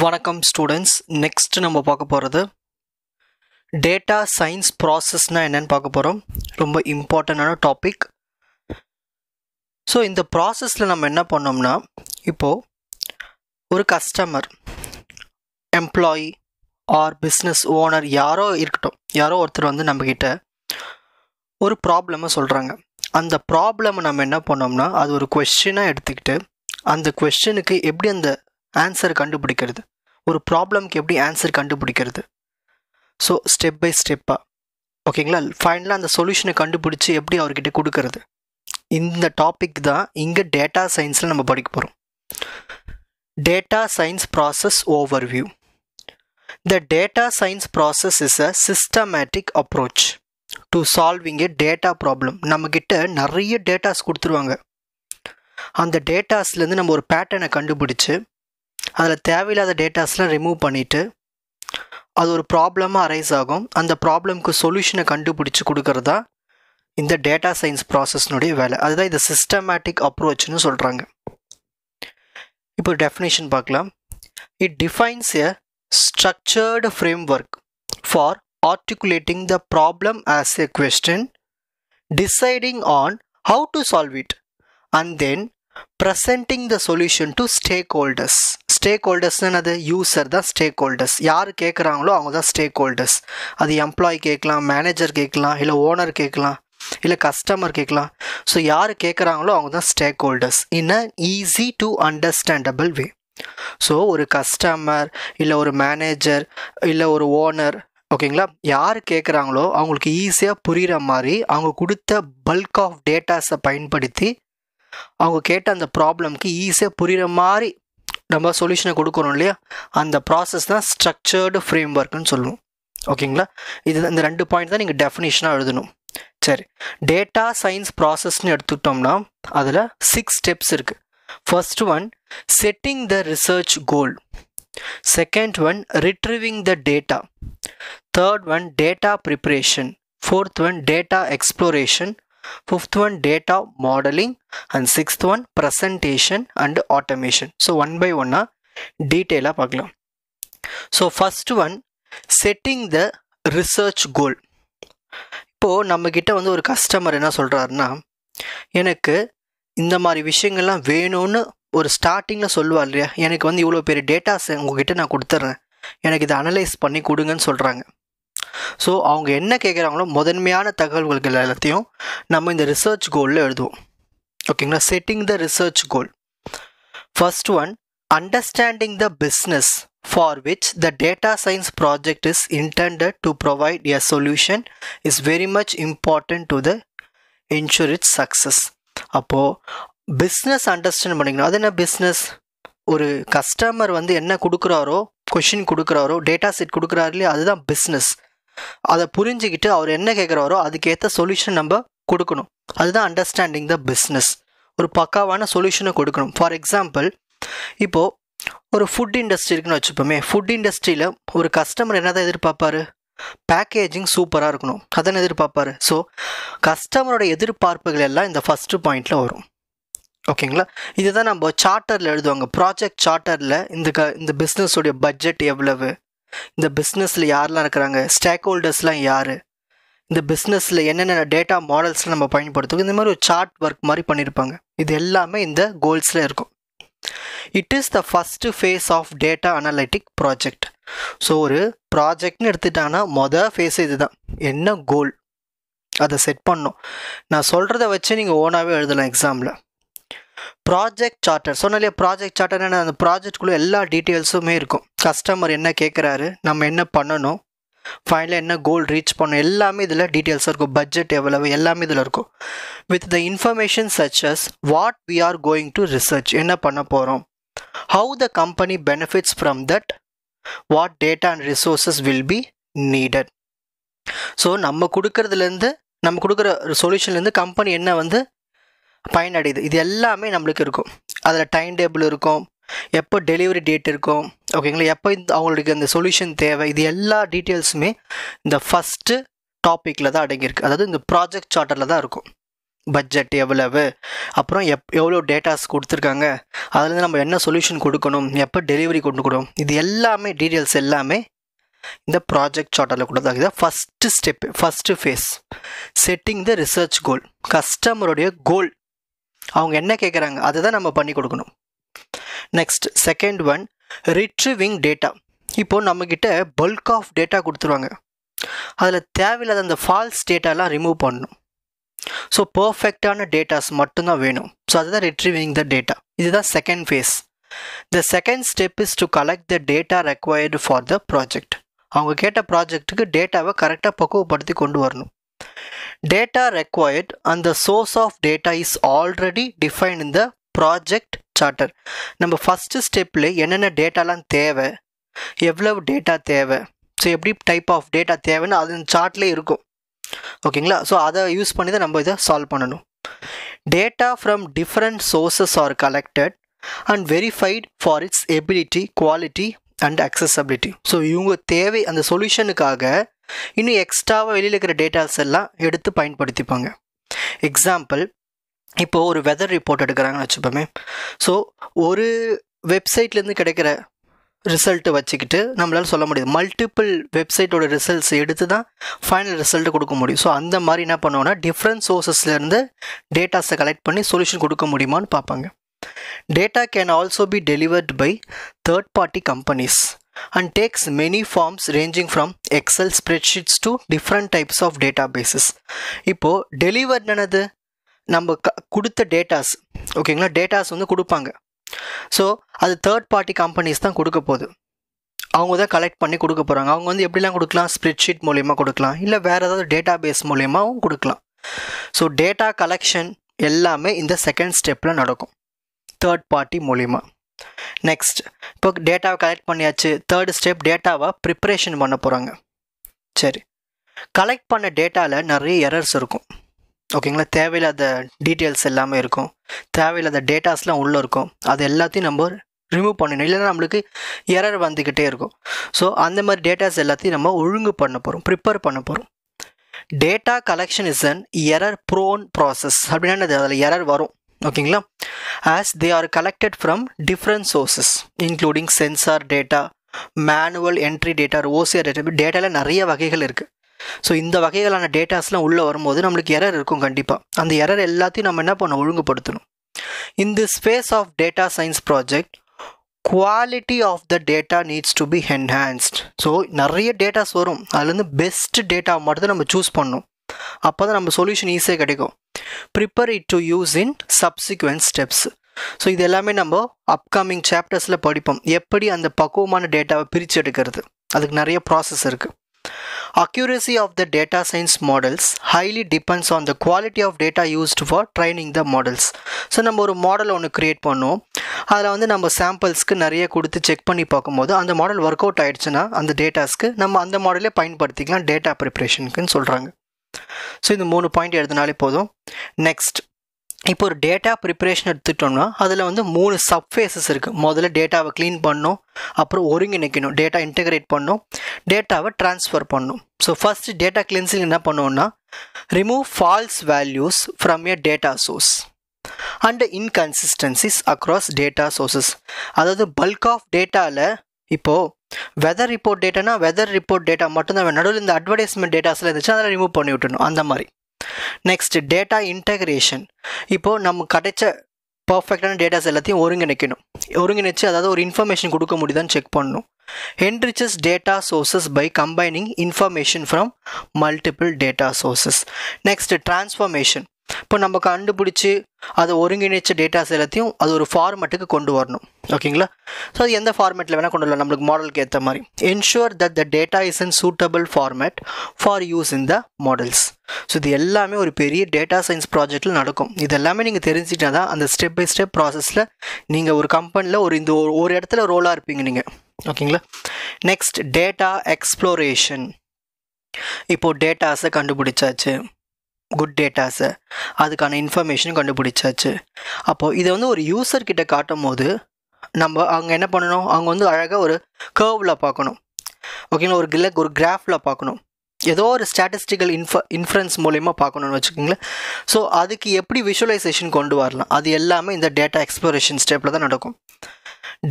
வணக்கம் students. Next நம்ம பார்க்க போகிறது டேட்டா சயின்ஸ் ப்ராசஸ்னால் என்னென்னு பார்க்க போகிறோம். ரொம்ப இம்பார்ட்டண்டான டாபிக். ஸோ இந்த ப்ராசஸில் நம்ம என்ன பண்ணோம்னா, இப்போது ஒரு customer, employee or business owner யாரோ இருக்கட்டும், யாரோ ஒருத்தர் வந்து நம்மக்கிட்ட ஒரு ப்ராப்ளமை சொல்கிறாங்க. அந்த ப்ராப்ளமை நம்ம என்ன பண்ணோம்னா, அது ஒரு கொஸ்டினாக எடுத்துக்கிட்டு அந்த கொஸ்டினுக்கு எப்படி அந்த ஆன்சர் கண்டுபிடிக்கிறது, ஒரு ப்ராப்ளம்க்கு எப்படி ஆன்சர் கண்டுபிடிக்கிறது, ஸோ ஸ்டெப் பை ஸ்டெப்பாக, ஓகேங்களா, ஃபைனலாக அந்த சொல்யூஷனை கண்டுபிடிச்சி எப்படி அவர்கிட்ட கொடுக்கறது. இந்த டாபிக் தான் இங்கே டேட்டா சயின்ஸில் நம்ம படிக்க போகிறோம். Data science process overview. The data science process is a systematic approach to solving a data problem. நம்மக்கிட்ட நிறைய டேட்டாஸ் கொடுத்துருவாங்க. அந்த டேட்டாஸ்லேருந்து நம்ம ஒரு பேட்டர்னை கண்டுபிடிச்சி அதில் தேவையில்லாத டேட்டாஸ்லாம் ரிமூவ் பண்ணிவிட்டு அது ஒரு ப்ராப்ளமாக அரைஸ் ஆகும். அந்த ப்ராப்ளம்க்கு சொல்யூஷனை கண்டுபிடிச்சி கொடுக்கறதா இந்த டேட்டா சயின்ஸ் ப்ராசஸ்னுடைய வேலை. அதுதான் இந்த சிஸ்டமேட்டிக் அப்ரோச்னு சொல்கிறாங்க. இப்போ டெஃபினேஷன் பார்க்கலாம். It defines a structured framework for articulating the problem as a question, deciding on how to solve it, and then presenting the solution to stakeholders. Stakeholders அது யூசர் தான் ஸ்டேக்ஹோல்டர்ஸ். யார் கேட்குறாங்களோ அவங்க தான் ஸ்டேக்ஹோல்டர்ஸ். அது எம்ப்ளாயி கேட்கலாம், மேனேஜர் கேட்கலாம், இல்லை ஓனர் கேட்கலாம், இல்லை கஸ்டமர் கேட்கலாம். ஸோ யார் கேட்குறாங்களோ அவங்க தான் stakeholders in a easy to understandable way. So ஒரு கஸ்டமர் இல்லை ஒரு மேனேஜர் இல்லை ஒரு ஓனர், ஓகேங்களா, யார் கேட்குறாங்களோ அவங்களுக்கு ஈஸியாக புரிகிற மாதிரி அவங்க கொடுத்த பல்க் ஆஃப் டேட்டாஸை பயன்படுத்தி அவங்க கேட்ட அந்த ப்ராப்ளம்க்கு ஈஸியாக புரிகிற மாதிரி நம்ம சொல்யூஷனை கொடுக்குறோம் இல்லையா, அந்த ப்ராசஸ் தான் ஸ்ட்ரக்சர்டு ஃப்ரேம் ஒர்க்குன்னு சொல்லுவோம். ஓகேங்களா, இது இந்த 2 பாயிண்ட் தான் நீங்கள் டெஃபினேஷனாக எழுதணும். சரி, டேட்டா சயின்ஸ் ப்ராசஸ்ன்னு எடுத்துக்கிட்டோம்னா அதில் 6 ஸ்டெப்ஸ் இருக்குது. First one, setting the research goal. Second one, retrieving the data. Third one, data preparation. Fourth one, data exploration. Fifth one, data modeling. And sixth one, presentation and automation. So one by one detail பார்க்கலாம். So first one, setting the research goal. இப்போது நம்மக்கிட்ட வந்து ஒரு customer என்ன சொல்கிறாருன்னா, எனக்கு இந்த மாதிரி விஷயங்கள்லாம் வேணும்னு ஒரு ஸ்டார்டிங்கில் சொல்லுவார் இல்லையா, எனக்கு வந்து இவ்வளோ பெரிய டேட்டாஸ் உங்ககிட்ட நான் கொடுத்துட்றேன், எனக்கு இதை அனலைஸ் பண்ணி கொடுங்கன்னு சொல்கிறாங்க. ஸோ அவங்க என்ன கேட்குறாங்களோ முதன்மையான தகவல்கள் எல்லாத்தையும் நம்ம இந்த ரிசர்ச் கோலில் எழுதுவோம். ஓகேங்களா, setting the research goal. First one, understanding the business for which the data science project is intended to provide a solution is very much important to the ensure it's success. அப்போது business understand பண்ணிக்கணும். அது என்ன business? ஒரு customer வந்து என்ன கொடுக்குறாரோ, question கொடுக்குறாரோ, data set கொடுக்குறாரு இல்லையா, அதுதான் பிஸ்னஸ். அதை புரிஞ்சுக்கிட்டு அவர் என்ன கேட்குறாரோ அதுக்கேற்ற சொல்யூஷன் நம்ம கொடுக்கணும். அதுதான் அண்டர்ஸ்டாண்டிங் த பிஸ்னஸ். ஒரு பக்காவான சொல்யூஷனை கொடுக்கணும். ஃபார் எக்ஸாம்பிள், இப்போது ஒரு ஃபுட் இண்டஸ்ட்ரி இருக்குன்னு வச்சுப்போமே. ஃபுட் இண்டஸ்ட்ரியில் ஒரு கஸ்டமர் என்ன தான் எதிர்பார்ப்பாரு? பேக்கேஜிங் சூப்பராக இருக்கணும், அதான் எதிர்பார்ப்பாரு. ஸோ கஸ்டமரோட எதிர்பார்ப்புகள் எல்லாம் இந்த ஃபஸ்ட்டு பாயிண்டில் வரும். ஓகேங்களா, இதுதான் நம்ம சார்ட்டரில் எழுதுவாங்க. ப்ராஜெக்ட் சார்ட்டரில் இந்த பிஸ்னஸோடைய பட்ஜெட் எவ்வளவு, இந்த பிஸ்னஸில் யாரெல்லாம் இருக்கிறாங்க, ஸ்டேக் ஹோல்டர்ஸ்லாம் யார், இந்த பிஸ்னஸில் என்னென்ன டேட்டா மாடல்ஸ்லாம் நம்ம பயன்படுத்துவோம், இந்த மாதிரி ஒரு சார்ட் ஒர்க் மாதிரி பண்ணியிருப்பாங்க. இது எல்லாமே இந்த கோல்ஸில் இருக்கும். It is the first phase of data analytic project. So ஒரு ப்ராஜெக்ட்னு எடுத்துட்டாங்கன்னா மொதல் ஃபேஸ் இது தான். என்ன கோல் அதை செட் பண்ணணும். நான் சொல்கிறத வச்சு நீங்கள் ஓனாகவே எழுதலாம் எக்ஸாமில். ப்ராஜெக்ட் சார்ட்டர் சொன்னாலே, ப்ராஜெக்ட் சார்ட்டர் என்ன, அந்த ப்ராஜெக்ட்குள்ளே எல்லா டீட்டெயில்ஸுமே இருக்கும். கஸ்டமர் என்ன கேட்குறாரு, நம்ம என்ன பண்ணணும், ஃபைனலாக என்ன கோல் ரீச் பண்ணணும், எல்லாமே இதில் டீட்டெயில்ஸாக இருக்கும். பட்ஜெட் எவ்வளவு, எல்லாமே இதில் இருக்கும். With the information such as what we are going to research, என்ன பண்ண போகிறோம், how the company benefits from that, what data and resources will be needed. So நம்ம கொடுக்குறதுலேருந்து, நம்ம கொடுக்குற சொல்யூஷன்லேருந்து கம்பெனி என்ன வந்து பயனடையுது, இது எல்லாமே நம்மளுக்கு இருக்கும். அதில் டைம் டேபிள் இருக்கும், எப்போ டெலிவரி டேட் இருக்கும், ஓகேங்களா, எப்போ அவங்களுக்கு அந்த சொல்யூஷன் தேவை, இது எல்லா டீட்டெயில்ஸுமே இந்த ஃபஸ்ட்டு டாப்பிக்கில் தான் அடங்கியிருக்கு. அதாவது இந்த ப்ராஜெக்ட் சார்ட்டரில் தான் இருக்கும். பட்ஜெட் எவ்வளவு, அப்புறம் எவ்வளோ டேட்டாஸ் கொடுத்துருக்காங்க, அதுலேருந்து நம்ம என்ன சொல்யூஷன் கொடுக்கணும், எப்போ டெலிவரி கொடுக்கணும், இது எல்லாமே டீட்டெயில்ஸ் எல்லாமே இந்த ப்ராஜெக்ட் சார்ட்டரில் கொடுத்தாங்க. இதான் first step, first phase, setting the research goal. கஸ்டமருடைய கோல், அவங்க என்ன கேட்குறாங்க அதை தான் நம்ம பண்ணி கொடுக்கணும். Next second one, retrieving data. இப்போது நம்மக்கிட்ட பல்க் ஆஃப் டேட்டா கொடுத்துருவாங்க, அதில் தேவையில்லாத அந்த ஃபால்ஸ் டேட்டாலாம் ரிமூவ் பண்ணணும். ஸோ பர்ஃபெக்டான டேட்டாஸ் மட்டும்தான் வேணும். ஸோ அதுதான் ரிட்ரிவிங் த டேட்டா. இதுதான் second phase. The second step is to collect the data required for the project. அவங்க கேட்ட ப்ராஜெக்ட்டுக்கு டேட்டாவை கரெக்டாக பக்குவப்படுத்தி கொண்டு வரணும். Data required and the source of data is already define in the project charter. நம்ம ஃபஸ்ட்டு ஸ்டெப்பில் என்னென்ன டேட்டாலாம் தேவை, எவ்வளவு டேட்டா தேவை, ஸோ எப்படி டைப் ஆஃப் டேட்டா தேவைன்னு அது சார்ட்லேயே இருக்கும். ஓகேங்களா? ஸோ அதை யூஸ் பண்ணி தான் நம்ம இதை சால்வ் பண்ணணும். Data from different sources R collected and verified for it's ability, quality and accessibility. So இவங்க தேவை அந்த சொல்யூஷனுக்காக இன்னும் எக்ஸ்ட்ராவாக வெளியில் இருக்கிற டேட்டாஸ் எல்லாம் எடுத்து பயன்படுத்திப்பாங்க. எக்ஸாம்பிள், இப்போது ஒரு வெதர் ரிப்போர்ட் எடுக்கிறாங்கன்னு வச்சுப்போமே. ஸோ ஒரு வெப்சைட்லேருந்து கிடைக்கிற ரிசல்ட்டு வச்சுக்கிட்டு நம்மளால் சொல்ல முடியாது, மல்டிபிள் வெப்சைட்டோட ரிசல்ட்ஸ் எடுத்து தான் ஃபைனல் ரிசல்ட்டு கொடுக்க முடியும். ஸோ அந்த மாதிரி என்ன பண்ணுவோன்னா டிஃப்ரெண்ட் சோர்ஸஸ்லேருந்து டேட்டாஸை கலெக்ட் பண்ணி சொல்யூஷன் கொடுக்க முடியுமான்னு பார்ப்பாங்க. Data can also be delivered by third-party companies and takes many forms ranging from Excel spreadsheets to different types of databases. இப்போது டெலிவர்ட் என்னது, நம்ம கொடுத்த டேட்டாஸ். ஓகேங்களா? டேட்டாஸ் வந்து கொடுப்பாங்க. ஸோ அது தேர்ட் பார்ட்டி கம்பெனிஸ் தான் கொடுக்க போகுது, அவங்க தான் கலெக்ட் பண்ணி கொடுக்க போகிறாங்க. அவங்க வந்து எப்படிலாம் கொடுக்கலாம், ஸ்ப்ரெட்ஷீட் மூலயமா கொடுக்கலாம், இல்லை வேறு ஏதாவது டேட்டா பேஸ் மூலயமாவும் கொடுக்கலாம். ஸோ டேட்டா கலெக்ஷன் எல்லாமே இந்த செகண்ட் ஸ்டெப்பில் நடக்கும், தேர்ட் பார்ட்டி மூலிமா. நெக்ஸ்ட், இப்போ டேட்டாவை கலெக்ட் பண்ணியாச்சு. தேர்ட் ஸ்டெப், டேட்டாவை ப்ரிப்ரேஷன் பண்ண போகிறாங்க. சரி, கலெக்ட் பண்ண டேட்டாவில் நிறைய எரர்ஸ் இருக்கும். ஓகேங்களா? தேவையில்லாத டீட்டெயில்ஸ் எல்லாமே இருக்கும், தேவையில்லாத டேட்டாஸ்லாம் உள்ளே இருக்கும். அது எல்லாத்தையும் நம்ம ரிமூவ் பண்ணணும், இல்லைன்னா நம்மளுக்கு எரர் வந்துக்கிட்டே இருக்கும். ஸோ அந்த மாதிரி டேட்டாஸ் எல்லாத்தையும் நம்ம ஒழுங்கு பண்ண போகிறோம், ப்ரிப்பேர் பண்ண போகிறோம். Data collection is an error prone process. அப்படின்னா அதில் எரர் வரும். ஓகேங்களா? as they are collected from different sources including sensor data, manual entry data, OCR data. டேட்டாவில் நிறைய வகைகள் இருக்குது. ஸோ இந்த வகைகளான டேட்டாஸ்லாம் உள்ளே வரும்போது நம்மளுக்கு எரர் இருக்கும் கண்டிப்பாக. அந்த எரர் எல்லாத்தையும் நம்ம என்ன பண்ணணும், ஒழுங்குபடுத்தணும். in this phase of data science project, quality of the data needs to be enhanced. So நிறைய டேட்டாஸ் வரும், அதுலேருந்து பெஸ்ட் டேட்டா மட்டும் நம்ம சூஸ் பண்ணணும். அப்போ தான் நம்ம சொல்யூஷன் ஈஸியாக கிடைக்கும். Prepare it to use in subsequent steps. So இது எல்லாமே நம்ம அப்கமிங் சாப்டர்ஸில் படிப்போம், எப்படி அந்த பக்குவமான டேட்டாவை பிரித்து எடுக்கிறது. அதுக்கு நிறைய ப்ராசஸ் இருக்குது. Accuracy of the data science models highly depends on the quality of data used for training the models. So நம்ம ஒரு மாடல் ஒன்று க்ரியேட் பண்ணோம், அதில் வந்து நம்ம சாம்பிள்ஸ்க்கு நிறைய கொடுத்து செக் பண்ணி பார்க்கும்போது அந்த மாடல் ஒர்க் அவுட் ஆகிடுச்சுன்னா அந்த டேட்டாஸ்க்கு நம்ம அந்த மாடலே பயன்படுத்திக்கலாம் டேட்டா ப்ரிப்ரேஷனுக்குன்னு சொல்கிறாங்க. ஸோ இந்த 3 பாயிண்ட் எடுத்தனாலே போதும். நெக்ஸ்ட், இப்போ ஒரு டேட்டா ப்ரிப்ரேஷன் எடுத்துட்டோம்னா அதில் வந்து 3 சப்ஃபேஸஸ் இருக்குது. முதல்ல டேட்டாவை க்ளீன் பண்ணணும், அப்புறம் ஒருங்கிணைக்கணும், டேட்டா இன்டெகிரேட் பண்ணணும், டேட்டாவை ட்ரான்ஸ்ஃபர் பண்ணணும். ஸோ ஃபர்ஸ்ட் டேட்டா கிளென்சிங் என்ன பண்ணுவோம்னா, remove false values from a data source and inconsistencies across data sources. அதாவது பல்க் ஆஃப் டேட்டாவில் இப்போது வெதர் ரிப்போர்ட் டேட்டானா வெதர் ரிப்போர்ட் டேட்டா மட்டும்தான், நடுவில் இந்த அட்வர்டைஸ்மெண்ட் டேட்டாஸில் இருந்துச்சுன்னா அதெல்லாம் ரிமூவ் பண்ணி விட்டுணும், அந்த மாதிரி. Next, data integration. இப்போது நம்ம கிடைச்ச பர்ஃபெக்டான டேட்டாஸ் எல்லாத்தையும் ஒருங்கிணைச்சு அதாவது ஒரு இன்ஃபர்மேஷன் கொடுக்க முடியுதான்னு செக் பண்ணணும். enriches data sources by combining information from multiple data sources. Next, transformation. இப்போ நம்ம கண்டுபிடிச்சி அதை ஒருங்கிணைச்ச டேட்டாஸ் எல்லாத்தையும் அது ஒரு ஃபார்மேட்டுக்கு கொண்டு வரணும். ஓகேங்களா? ஸோ அது எந்த ஃபார்மேட்டில் வேணால் கொண்டு வரலாம், நம்மளுக்கு மாடலுக்கு ஏற்ற மாதிரி. Ensure that the data is in suitable format for use in the models. So இது எல்லாமே ஒரு பெரிய டேட்டா சயின்ஸ் ப்ராஜெக்டில் நடக்கும். இது எல்லாமே நீங்கள் தெரிஞ்சிட்டா தான் அந்த ஸ்டெப் பை ஸ்டெப் ப்ராசஸில் நீங்கள் ஒரு கம்பெனியில் ஒரு இடத்துல ரோலாக இருப்பீங்க நீங்கள். ஓகேங்களா? Next, data exploration. இப்போது டேட்டாஸை கண்டுபிடிச்சாச்சு, குட் டேட்டாஸை, அதுக்கான இன்ஃபர்மேஷன் கண்டுபிடிச்சாச்சு. அப்போது இதை வந்து ஒரு யூசர்கிட்ட காட்டும் போது நம்ம அவங்க என்ன பண்ணணும், அவங்க வந்து அழகாக ஒரு கர்வில் பார்க்கணும். ஓகேங்களா? ஒரு கிராஃபில் பார்க்கணும். ஏதோ ஒரு ஸ்டாட்டிஸ்டிக்கல் இன்ஃபரன்ஸ் மூலயமா பார்க்கணுன்னு வச்சுக்கோங்களேன். ஸோ அதுக்கு எப்படி விஷுவலைசேஷன் கொண்டு வரலாம், அது எல்லாமே இந்த டேட்டா எக்ஸ்ப்ளோரேஷன் ஸ்டெப்பில் தான் நடக்கும்.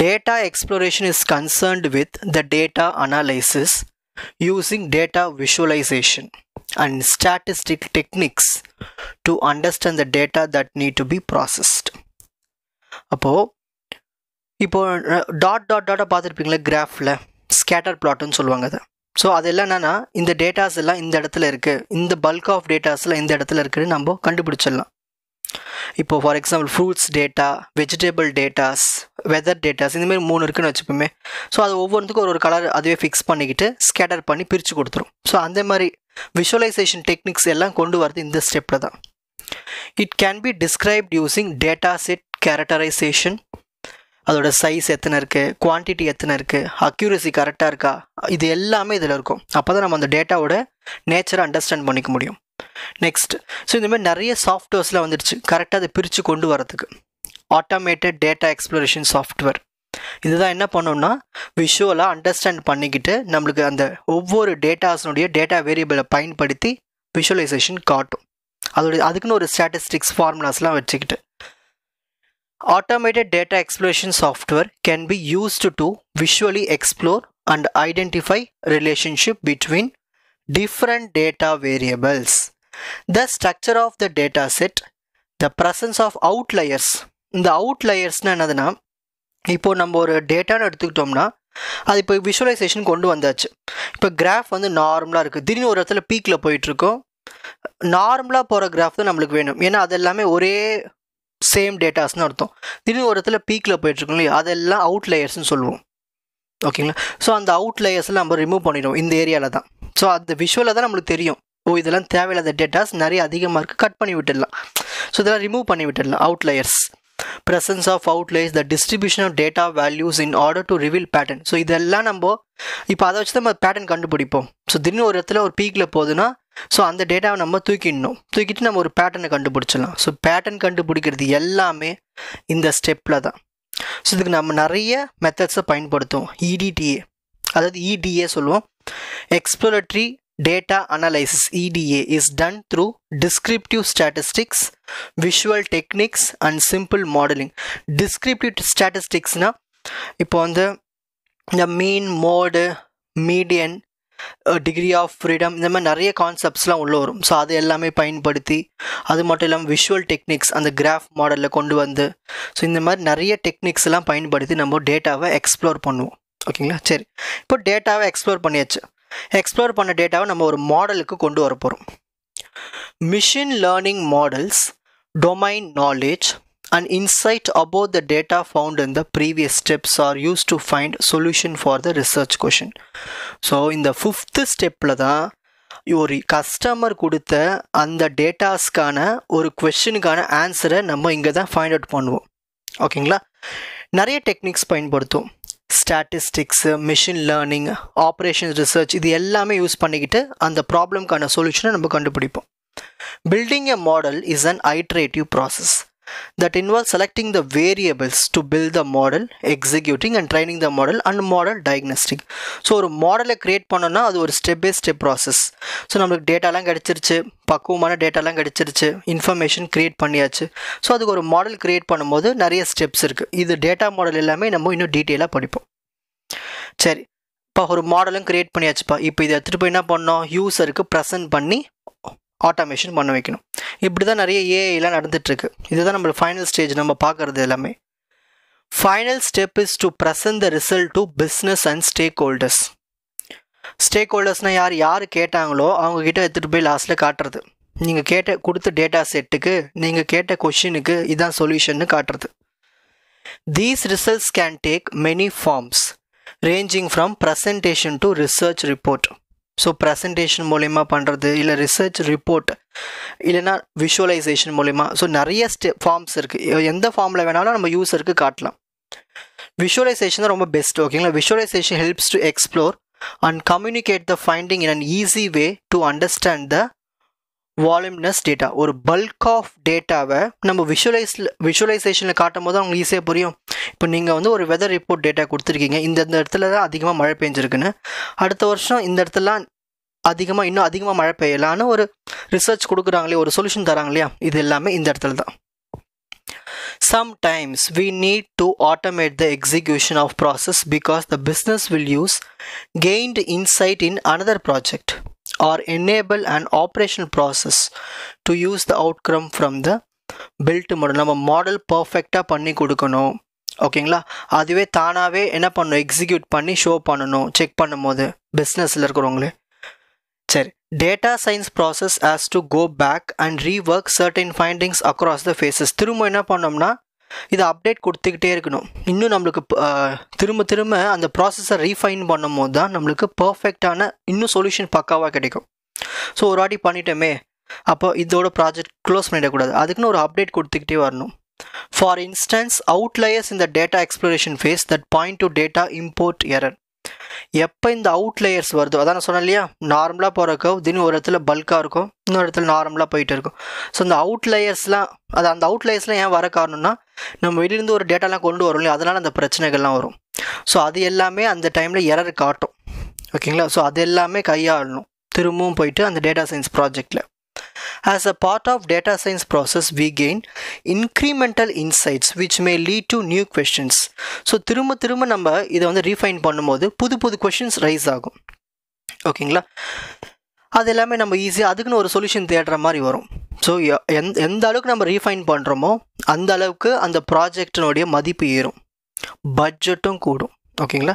Data exploration is concerned with the data analysis using data visualisation and statistic techniques to understand the data that need to be processed. இப்போது டாட்டாக பார்த்துருப்பீங்களா கிராஃபில் ஸ்கேட்டர் பிளாட்டுன்னு சொல்லுவாங்க அதை. ஸோ அதெல்லாம் என்னென்னா இந்த டேட்டாஸ் எல்லாம் இந்த இடத்துல இருக்குது, இந்த பல்க் ஆஃப் டேட்டாஸ்லாம் இந்த இடத்துல இருக்குதுன்னு நம்ம கண்டுபிடிச்சிடலாம். இப்போது for example fruits data, vegetable datas, weather datas, இந்தமாரி 3 இருக்குதுன்னு வச்சுப்போமே. ஸோ அது ஒவ்வொன்றுத்துக்கும் ஒரு கலர் அதுவே ஃபிக்ஸ் பண்ணிக்கிட்டு ஸ்கேட்டர் பண்ணி பிரித்து கொடுத்துரும். ஸோ அந்த மாதிரி விஷுவலைசேஷன் டெக்னிக்ஸ் எல்லாம் கொண்டு வரது இந்த ஸ்டெப்பில் தான். It can be described using data set characterisation, அதோட சைஸ் எத்தனை இருக்குது, குவான்டிட்டி எத்தனை இருக்குது, அக்யூரசி கரெக்டாக இருக்கா, இது எல்லாமே இதில் இருக்கும். அப்போ தான் நம்ம அந்த டேட்டாவோட நேச்சரை அண்டர்ஸ்டாண்ட் பண்ணிக்க முடியும். நெக்ஸ்ட், ஸோ இந்தமாதிரி நிறைய சாஃப்ட்வேர்ஸ்லாம் வந்துடுச்சு கரெக்டாக அதை பிரித்து கொண்டு வரதுக்கு. ஆட்டோமேட்டட் டேட்டா எக்ஸ்ப்ளோரேஷன் சாஃப்ட்வேர் இதுதான் என்ன பண்ணோம்னா விஷுவலாக அண்டர்ஸ்டாண்ட் பண்ணிக்கிட்டு நம்மளுக்கு அந்த ஒவ்வொரு டேட்டாஸினுடைய டேட்டா வேரியபிளை பயன்படுத்தி விஷுவலைசேஷன் காட்டும். அதுக்குன்னு ஒரு ஸ்டாட்டிஸ்டிக்ஸ் ஃபார்முலாஸ்லாம் வச்சுக்கிட்டு. Automated data exploration software can be used to visually explore and identify relationship between different data variables, the structure of the data set, the presence of outliers. இந்த அவுட்லயர்ஸ்னால் என்னதுன்னா, இப்போது நம்ம ஒரு டேட்டான்னு எடுத்துக்கிட்டோம்னா அது இப்போ விஷுவலைசேஷன் கொண்டு வந்தாச்சு. இப்போ கிராஃப் வந்து நார்மலாக இருக்குது, திடீர்னு ஒரு இடத்துல பீக்கில் போயிட்டுருக்கோம். நார்மலாக போகிற கிராஃப் தான் நம்மளுக்கு வேணும், ஏன்னா அது எல்லாமே ஒரே சேம் டேட்டாஸ்னு அர்த்தம். திடீர்னு ஒரு இடத்துல பீக்கில் போயிட்டுருக்கோம் இல்லையா, அதெல்லாம் அவுட்லயர்ஸ்னு சொல்லுவோம். ஓகேங்களா? ஸோ அந்த அவுட்லயர்ஸ்லாம் நம்ம ரிமூவ் பண்ணிடுவோம் இந்த ஏரியாவில் தான். ஸோ அந்த விஷுவலில் தான் நம்மளுக்கு தெரியும், இதெல்லாம் தேவையில்லாத டேட்டாஸ் நிறைய அதிகமாக இருக்குது, கட் பண்ணி விட்டுடலாம். ஸோ இதெல்லாம் ரிமூவ் பண்ணி விட்டுடலாம். Outliers, presence of outliers, the distribution of data values in order to reveal pattern. So இதெல்லாம் நம்ம இப்போ அதை வச்சு தான் நம்ம பேட்டர்ன் கண்டுபிடிப்போம். ஸோ திடீர்னு ஒரு இடத்துல ஒரு பீக்கில் போகுதுன்னா ஸோ அந்த டேட்டாவை நம்ம தூக்கிட்டு நம்ம ஒரு பேட்டர்னை கண்டுபிடிச்சிடலாம். ஸோ பேட்டர்ன் கண்டுபிடிக்கிறது எல்லாமே இந்த ஸ்டெப்பில் தான். ஸோ இதுக்கு நம்ம நிறைய மெத்தட்ஸை பயன்படுத்துவோம். EDTA, அதாவது EDA சொல்லுவோம், எக்ஸ்ப்ளோரட்டரி data analysis. EDA is done through descriptive statistics, visual techniques and simple modeling. Descriptive statistics na இப்போ வந்து இந்த mean, mode, median, degree of freedom, இந்த மாதிரி நிறைய கான்செப்ட்ஸ்லாம் உள்ளே வரும். ஸோ அது எல்லாமே பயன்படுத்தி, அது மட்டும் இல்லாமல் விஷுவல் டெக்னிக்ஸ் அந்த கிராஃப் மாடலில் கொண்டு வந்து, ஸோ இந்த மாதிரி நிறைய டெக்னிக்ஸ் எல்லாம் பயன்படுத்தி நம்ம டேட்டாவை எக்ஸ்ப்ளோர் பண்ணுவோம். ஓகேங்களா? சரி, இப்போ டேட்டாவை எக்ஸ்ப்ளோர் பண்ணியாச்சு. எக்ஸ்ப்ளோர் பண்ண டேட்டாவை நம்ம ஒரு மாடலுக்கு கொண்டு வர போகிறோம். Machine learning models, domain knowledge and insight about the data found in the previous steps are used to find solution for the research question. So இந்த 5th ஸ்டெப்பில் தான் ஒரு கஸ்டமர் கொடுத்த அந்த டேட்டாஸ்க்கான ஒரு கொஷனுக்கான ஆன்சரை நம்ம இங்கே தான் ஃபைண்ட் அவுட் பண்ணுவோம். ஓகேங்களா? நிறைய டெக்னிக்ஸ் பயன்படுத்துவோம். Statistics, machine learning, operations research, இது எல்லாமே யூஸ் பண்ணிக்கிட்டு அந்த ப்ராப்ளம்க்கான சொல்யூஷனை நம்ம கண்டுபிடிப்போம். Building a model is an iterative process that involves selecting the variables to build the model, executing and training the model and model diagnostic. So ஒரு மாடலை create பண்ணோன்னா அது ஒரு step by step process. So நம்மளுக்கு டேட்டாலாம் கிடச்சிருச்சு, பக்குவமான டேட்டாலாம் கிடச்சிருச்சு, இன்ஃபர்மேஷன் க்ரியேட் பண்ணியாச்சு. ஸோ அதுக்கு ஒரு மாடல் க்ரியேட் பண்ணும்போது நிறைய ஸ்டெப்ஸ் இருக்குது. இது டேட்டா மாடல் எல்லாமே நம்ம இன்னும் டீட்டெயிலாக படிப்போம். சரி, இப்போ ஒரு மாடலும் க்ரியேட் பண்ணியாச்சுப்பா. இப்போ இதை எடுத்துகிட்டு போய் என்ன பண்ணோம், யூஸருக்கு ப்ரெசென்ட் பண்ணி ஆட்டோமேஷன் பண்ண வைக்கணும். இப்படி தான் நிறைய ஏஐலாம் நடந்துகிட்ருக்கு. இதுதான் நம்மளுக்கு ஃபைனல் ஸ்டேஜ் நம்ம பார்க்குறது எல்லாமே. Final step is to present the result to business and stakeholders. ஸ்டேக் ஹோல்டர்ஸ்னால் யார் கேட்டாங்களோ அவங்கக்கிட்ட எடுத்துகிட்டு போய் லாஸ்ட்டில் காட்டுறது. நீங்கள் கொடுத்த டேட்டா செட்டுக்கு, நீங்கள் கேட்ட கொஷினுக்கு இதான் சொல்யூஷன்னு காட்டுறது. These results can take many forms ranging from presentation to research report. So presentation மூலயமா பண்ணுறது, இல்லை ரிசர்ச் ரிப்போர்ட், இல்லைனா விஷுவலைசேஷன் மூலயமா. ஸோ நிறைய ஃபார்ம்ஸ் இருக்குது. எந்த ஃபார்மில் வேணாலும் நம்ம யூஸருக்கு காட்டலாம். விஷுவலைசேஷன் தான் ரொம்ப பெஸ்ட். ஓகேங்களா? Visualisation helps to explore and communicate the finding in an easy way to understand the voluminous data. ஒரு பல்க் ஆஃப் டேட்டாவை நம்ம விஷுவலைசேஷனில் காட்டும் போது அவங்களுக்கு ஈஸியாக புரியும். இப்போ நீங்கள் வந்து ஒரு வெதர் ரிப்போர்ட் டேட்டா கொடுத்துருக்கீங்க, இந்த இடத்துல தான் அதிகமாக மழை பெஞ்சிருக்குன்னு, அடுத்த வருஷம் இந்த இடத்துலாம் இன்னும் அதிகமாக மழை பெய்யலான்னு ஒரு ரிசர்ச் கொடுக்குறாங்களே, ஒரு சொல்யூஷன் தராங்க இல்லையா, இது எல்லாமே இந்த இடத்துல தான். Sometimes we need to automate the execution of process because the business will use gained insight in another project or enable an operational process to use the outcome from the built model. நம்ம model பர்ஃபெக்டாக பண்ணி கொடுக்கணும், ஓகேங்களா. அதுவே தானாகவே என்ன பண்ணணும், execute பண்ணி ஷோ பண்ணணும் செக் பண்ணும் போது பிஸ்னஸில் இருக்கிறவங்களே. சரி, data science process has to go back and rework certain findings across the phases. திரும்ப என்ன பண்ணோம்னா இதை அப்டேட் கொடுத்துக்கிட்டே இருக்கணும். இன்னும் நம்மளுக்கு திரும்ப திரும்ப அந்த ப்ராசஸை ரீஃபைன் பண்ணும் போது தான் நம்மளுக்கு பர்ஃபெக்டான இன்னும் சொல்யூஷன் பக்காவாக கிடைக்கும். ஸோ ஒரு வாட்டி பண்ணிட்டோமே, அப்போ இதோட ப்ராஜெக்ட் க்ளோஸ் பண்ணிடக்கூடாது, அதுக்குன்னு ஒரு அப்டேட் கொடுத்துக்கிட்டே வரணும். ஃபார் இன்ஸ்டன்ஸ், அவுட்லயர்ஸ் இந்த data exploration phase that point to data import error. எப்போ இந்த அவுட்லேயர்ஸ் வருதோ, அதான் நான் சொன்னேன் இல்லையா, நார்மலாக போகிற கர்வ் திடீர்னு ஒரு இடத்துல பல்காக இருக்கும், இன்னொரு இடத்துல நார்மலாக போயிட்டு இருக்கும். ஸோ அந்த அவுட்லேயர்ஸ்லாம் அந்த அவுட்லேயர்ஸ்லாம் ஏன் வர காரணம்னா நம்ம வெளியிலேருந்து ஒரு டேட்டாலாம் கொண்டு வரும் இல்லையா, அதனால் அந்த பிரச்சனைகள்லாம் வரும். ஸோ அது எல்லாமே அந்த டைமில் எரர் காட்டும், ஓகேங்களா. ஸோ அது எல்லாமே கையாளணும் திரும்பவும் போயிட்டு அந்த டேட்டா சயின்ஸ் ப்ராஜெக்டில். As a part of data science process, we gain incremental insights which may lead to new questions. So திரும்ப நம்ம இதை வந்து ரீஃபைன் பண்ணும்போது புது கொஷின்ஸ் ரைஸ் ஆகும், ஓகேங்களா. அது எல்லாமே நம்ம ஈஸியாக அதுக்குன்னு ஒரு சொல்யூஷன் தேடுற மாதிரி வரும். ஸோ எந்த அளவுக்கு நம்ம ரீஃபைன் பண்ணுறோமோ அந்த அளவுக்கு அந்த ப்ராஜெக்டினுடைய மதிப்பு ஏறும், பட்ஜெட்டும் கூடும், ஓகேங்களா.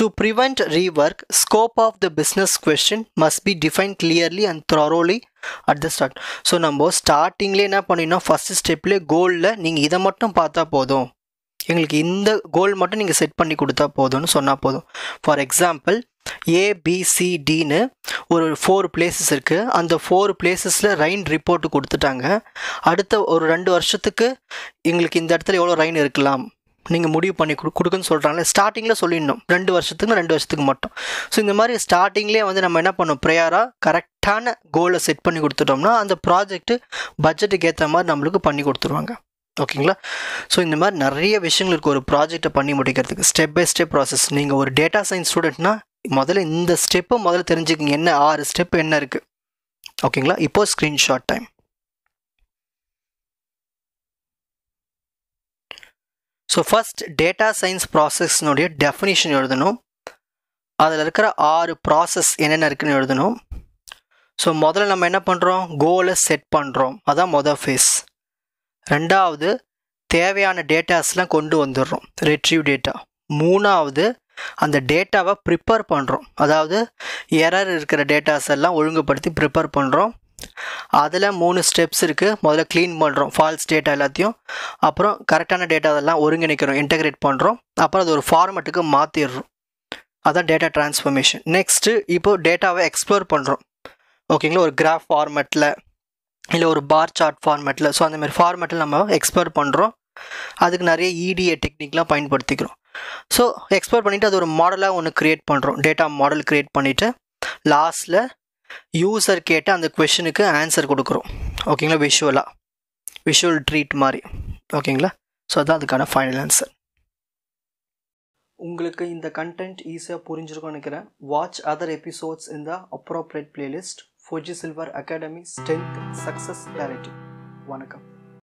To prevent rework, scope of the business question must be define clearly and thoroughly at the start. So நம்ம ஸ்டார்டிங்லேயே என்ன பண்ணிடணும், ஃபஸ்ட்டு ஸ்டெப்லேயே கோலில் நீங்கள் இதை மட்டும் பார்த்தா போதும், எங்களுக்கு இந்த கோல் மட்டும் நீங்கள் செட் பண்ணி கொடுத்தா போதும்னு சொன்னால் போதும். ஃபார் எக்ஸாம்பிள், ABCDன்னு ஒரு 4 பிளேசஸ் இருக்குது. அந்த 4 பிளேசஸில் ரெயின் ரிப்போர்ட் கொடுத்துட்டாங்க. அடுத்த ஒரு 2 வருஷத்துக்கு எங்களுக்கு இந்த இடத்துல எவ்வளோ ரெயின் இருக்கலாம் நீங்கள் முடிவு பண்ணி கொடுக்குன்னு சொல்கிறாங்களே, ஸ்டார்டிங்கில் சொல்லிடணும் 2 வருஷத்துக்கு மட்டும். ஸோ இந்த மாதிரி ஸ்டார்டிங்லேயே வந்து நம்ம என்ன பண்ணோம், ப்ரையராக கரெக்டான கோலை செட் பண்ணி கொடுத்துட்டோம்னா அந்த ப்ராஜெக்ட்டு பட்ஜெட்டுக்கு ஏற்ற மாதிரி நம்மளுக்கு பண்ணி கொடுத்துருவாங்க, ஓகேங்களா. ஸோ இந்த மாதிரி நிறைய விஷயங்கள் இருக்குது ஒரு ப்ராஜெக்டை பண்ணி முடிக்கிறதுக்கு. Step by step process. நீங்கள் ஒரு டேட்டா சயின்ஸ் ஸ்டூடெண்ட்னா முதல்ல இந்த ஸ்டெப்பை முதல்ல தெரிஞ்சுக்கிங்க, என்ன 6 ஸ்டெப் என்ன இருக்குது, ஓகேங்களா. இப்போது screenshot time. So first data science ப்ராசஸ்னுடைய டெஃபினிஷன் எழுதணும். அதில் இருக்கிற 6 ப்ராசஸ் என்னென்ன இருக்குன்னு எழுதணும். ஸோ முதல்ல நம்ம என்ன பண்ணுறோம், கோலை செட் பண்ணுறோம், அதான் மொதல் ஃபேஸ். ரெண்டாவது, தேவையான டேட்டாஸ்லாம் கொண்டு வந்துடுறோம், ரெட்ரீவ் டேட்டா. மூணாவது, அந்த டேட்டாவை ப்ரிப்பேர் பண்ணுறோம், அதாவது எரர் இருக்கிற டேட்டாஸ் எல்லாம் ஒழுங்குபடுத்தி ப்ரிப்பேர் பண்ணுறோம். அதில் 3 ஸ்டெப்ஸ் இருக்குது. முதல்ல க்ளீன் பண்ணுறோம் ஃபால்ஸ் டேட்டா எல்லாத்தையும், அப்புறம் கரெக்டான டேட்டா அதெல்லாம் ஒருங்கிணைக்கிறோம், இன்டெகிரேட் பண்ணுறோம், அப்புறம் அது ஒரு ஃபார்மேட்டுக்கு மாற்றிடுறோம், அதான் டேட்டா ட்ரான்ஸ்ஃபர்மேஷன். நெக்ஸ்ட்டு இப்போது டேட்டாவை எக்ஸ்ப்ளோர் பண்ணுறோம், ஓகேங்களா. ஒரு கிராஃப் ஃபார்மேட்டில் இல்லை ஒரு பார் சார்ட் ஃபார்மேட்டில். ஸோ அந்தமாதிரி ஃபார்மேட்டில் நம்ம எக்ஸ்ப்ளோர் பண்ணுறோம். அதுக்கு நிறைய EDA டெக்னிக்லாம் பயன்படுத்திக்கிறோம். ஸோ எக்ஸ்ப்ளோர் பண்ணிவிட்டு அது ஒரு மாடலாக ஒன்று க்ரியேட் பண்ணுறோம், டேட்டா மாடல் க்ரியேட் பண்ணிவிட்டு லாஸ்ட்டில் யூசர் கேட்ட அந்த கொஷனுக்கு ஆன்சர் கொடுக்குறோம், ஓகேங்களா. விஷுவல் ட்ரீட் மாதிரி, ஓகேங்களா. ஸோ அதுதான் அதுக்கான ஃபைனல் ஆன்சர். உங்களுக்கு இந்த கண்டென்ட் ஈஸியாக புரிஞ்சிருக்கும்னு நினைக்கிறேன். வாட்ச் அதர் எபிசோட்ஸ் இன் த appropriate playlist. Fuji silver academy strength success directive. வணக்கம்.